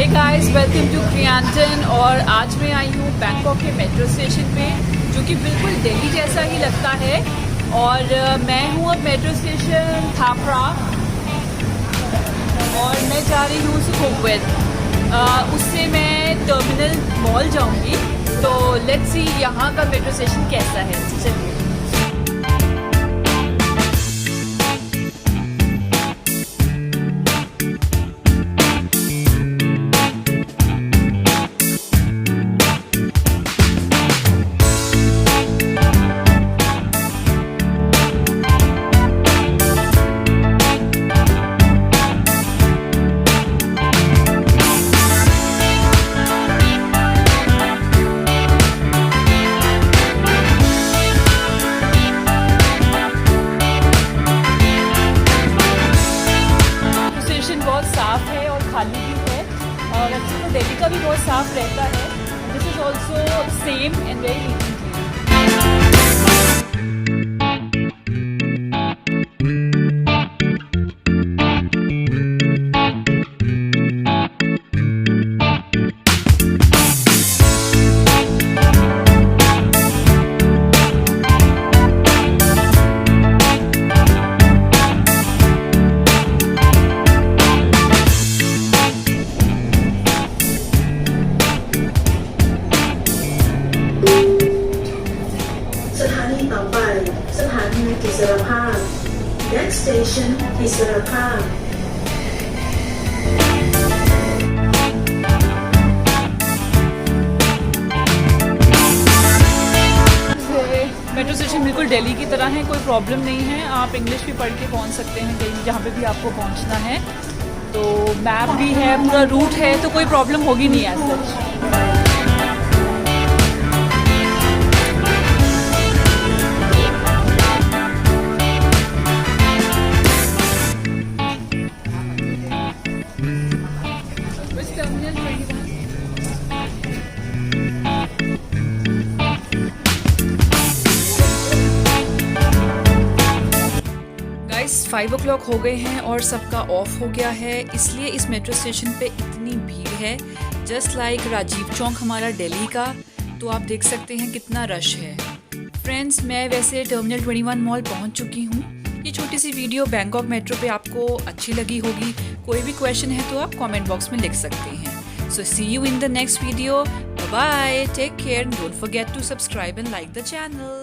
Hey guys, welcome to क्रियांटन। और आज मैं आई हूँ बैंकॉक के मेट्रो स्टेशन पे, जो कि बिल्कुल दिल्ली जैसा ही लगता है। और मैं हूँ अब मेट्रो स्टेशन थापरा और मैं जा रही हूँ सुखोवित। उससे मैं टर्मिनल मॉल जाऊँगी। तो लेट्स सी यहाँ का मेट्रो स्टेशन कैसा है। चलिए। बहुत साफ है और खाली भी है, और वैसे तो दिल्ली का भी बहुत साफ रहता है। This is also same and very neat and Next station is kaan. Metro station बिल्कुल दिल्ली की तरह है, कोई प्रॉब्लम नहीं है। आप इंग्लिश भी पढ़ के पहुंच सकते हैं कहीं जहाँ पे भी आपको पहुंचना है। तो मैप भी है, पूरा रूट है, तो कोई प्रॉब्लम होगी नहीं एज सच। गाइस 5 o'clock हो गए हैं और सबका ऑफ हो गया है, इसलिए इस मेट्रो स्टेशन पे इतनी भीड़ है। जस्ट लाइक राजीव चौक हमारा दिल्ली का। तो आप देख सकते हैं कितना रश है। फ्रेंड्स, मैं वैसे टर्मिनल 21 मॉल पहुंच चुकी हूँ। ये छोटी सी वीडियो बैंकॉक मेट्रो पे आपको अच्छी लगी होगी। कोई भी क्वेश्चन है तो आप कमेंट बॉक्स में लिख सकते हैं। So see you in the next video. Bye bye. Take care and don't forget to subscribe and like the channel.